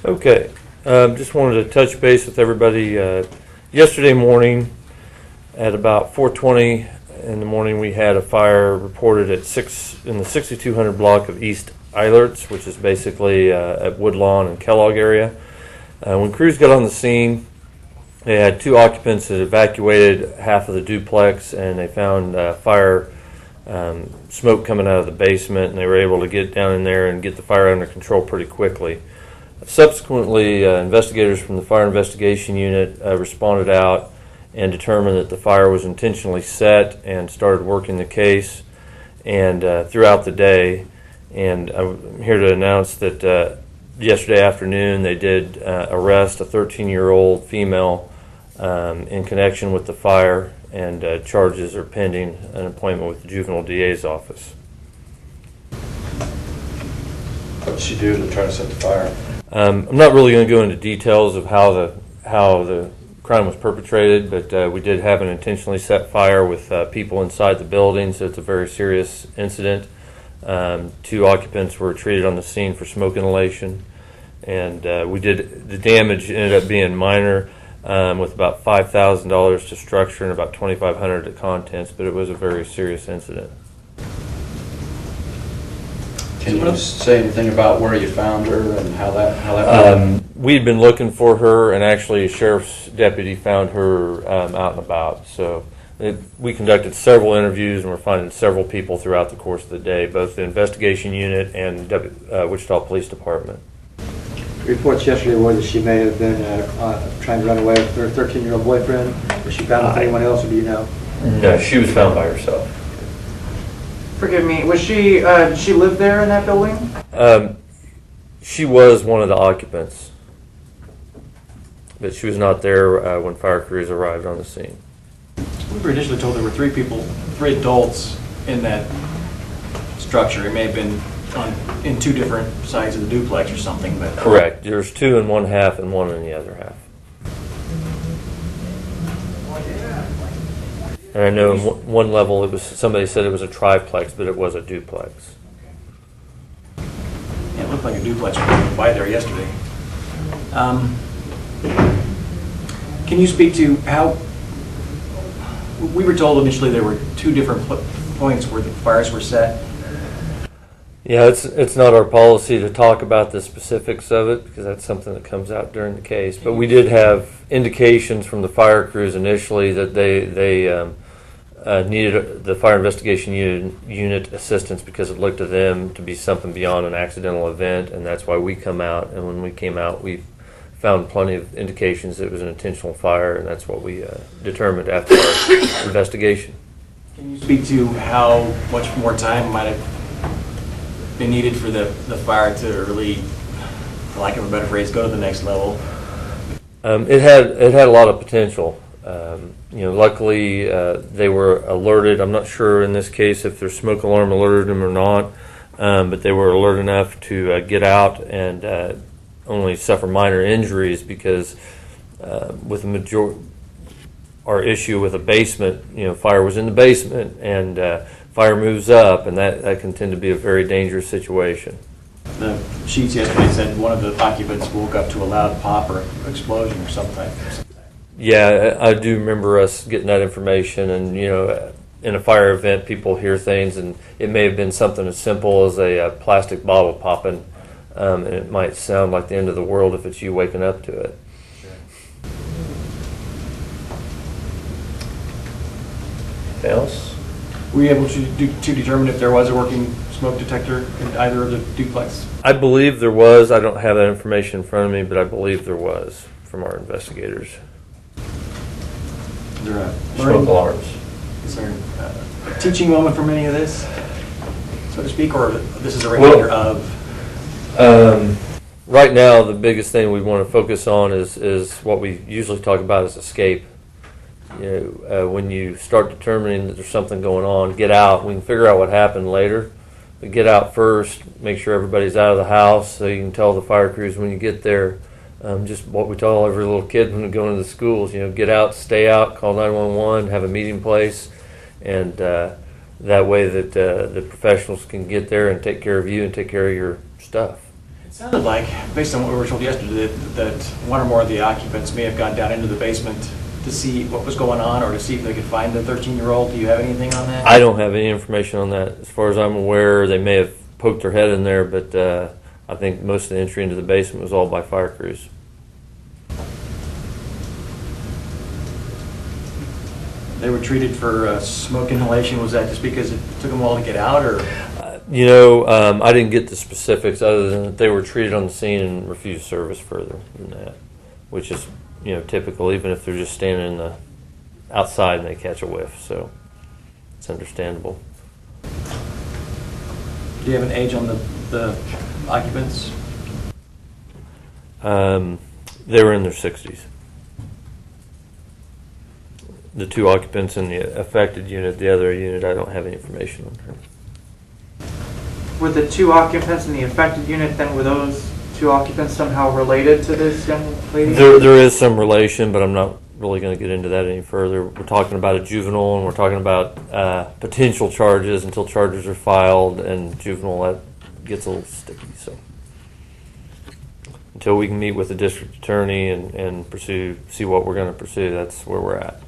Okay, just wanted to touch base with everybody. Yesterday morning at about 4:20 in the morning, we had a fire reported at in the 6200 block of East Eilerts, which is basically at Woodlawn and Kellogg area. When crews got on the scene, they had two occupants that evacuated half of the duplex, and they found fire smoke coming out of the basement, and they were able to get down in there and get the fire under control pretty quickly. Subsequently, investigators from the Fire Investigation Unit responded out and determined that the fire was intentionally set and started working the case and throughout the day. And I'm here to announce that yesterday afternoon they did arrest a 13-year-old female in connection with the fire, and charges are pending an appointment with the juvenile DA's office. What did she do to try to set the fire? I'm not really going to go into details of how the crime was perpetrated, but we did have an intentionally set fire with people inside the building, so it's a very serious incident. Two occupants were treated on the scene for smoke inhalation, and the damage ended up being minor, with about $5,000 to structure and about $2,500 to contents, but it was a very serious incident. Can you say anything about where you found her and how that went? We'd been looking for her, and actually a sheriff's deputy found her out and about. So we conducted several interviews, and we're finding several people throughout the course of the day, both the investigation unit and Wichita Police Department. Reports yesterday were that she may have been trying to run away with her 13-year-old boyfriend. Was she found with anyone else, or do you know? No, she was found by herself. Forgive me, was she, did she live there in that building? She was one of the occupants, but she was not there when fire crews arrived on the scene. We were initially told there were three adults in that structure. It may have been in two different sides of the duplex or something. But correct. There's two in one half and one in the other half. And I know in one level somebody said it was a triplex, but it was a duplex. Yeah, it looked like a duplex when we went by there yesterday. Can you speak to how we were told initially there were two different points where the fires were set? Yeah, it's not our policy to talk about the specifics of it, because that's something that comes out during the case. But we did have indications from the fire crews initially that they needed the fire investigation unit assistance, because it looked to them to be something beyond an accidental event, and that's why we come out. And when we came out, we found plenty of indications that it was an intentional fire, and that's what we determined after our investigation. Can you speak to how much more time might have been needed for the fire to really, for lack of a better phrase, go to the next level? It had a lot of potential. Luckily they were alerted. I'm not sure in this case if their smoke alarm alerted them or not, but they were alert enough to get out and only suffer minor injuries, because with our issue with a basement, fire was in the basement, and fire moves up, and that can tend to be a very dangerous situation. The sheets yesterday said one of the occupants woke up to a loud pop or explosion or something. Yeah, I do remember us getting that information, and in a fire event, people hear things, and it may have been something as simple as a plastic bottle popping, and it might sound like the end of the world if it's you waking up to it. Anything else? Were you able to determine if there was a working smoke detector in either of the duplex? I believe there was. I don't have that information in front of me, but I believe there was from our investigators. Is there a smoke alarms? Is there a teaching moment from any of this, so to speak, or this is a reminder of? Right now, the biggest thing we want to focus on is what we usually talk about as escape. When you start determining that there's something going on, get out. We can figure out what happened later, but get out first. Make sure everybody's out of the house, so you can tell the fire crews when you get there. Just what we tell every little kid when we go into the schools. Get out, stay out, call 911, have a meeting place, and that way that the professionals can get there and take care of you and take care of your stuff. Sounded like, based on what we were told yesterday, that one or more of the occupants may have gone down into the basement to see what was going on or to see if they could find the 13-year-old. Do you have anything on that? I don't have any information on that. As far as I'm aware, they may have poked their head in there, but I think most of the entry into the basement was all by fire crews. They were treated for smoke inhalation. Was that just because it took them a while to get out, or? I didn't get the specifics other than that they were treated on the scene and refused service further than that, which is, typical, even if they're just standing in the outside and they catch a whiff. So it's understandable. Do you have an age on the occupants? They were in their 60s. The two occupants in the affected unit, the other unit, I don't have any information on her. Were the two occupants in the affected unit, then were those two occupants somehow related to this young lady? There is some relation, but I'm not really going to get into that any further. We're talking about a juvenile, and we're talking about potential charges until charges are filed, and juvenile, that gets a little sticky. So until we can meet with the district attorney and see what we're going to pursue, that's where we're at.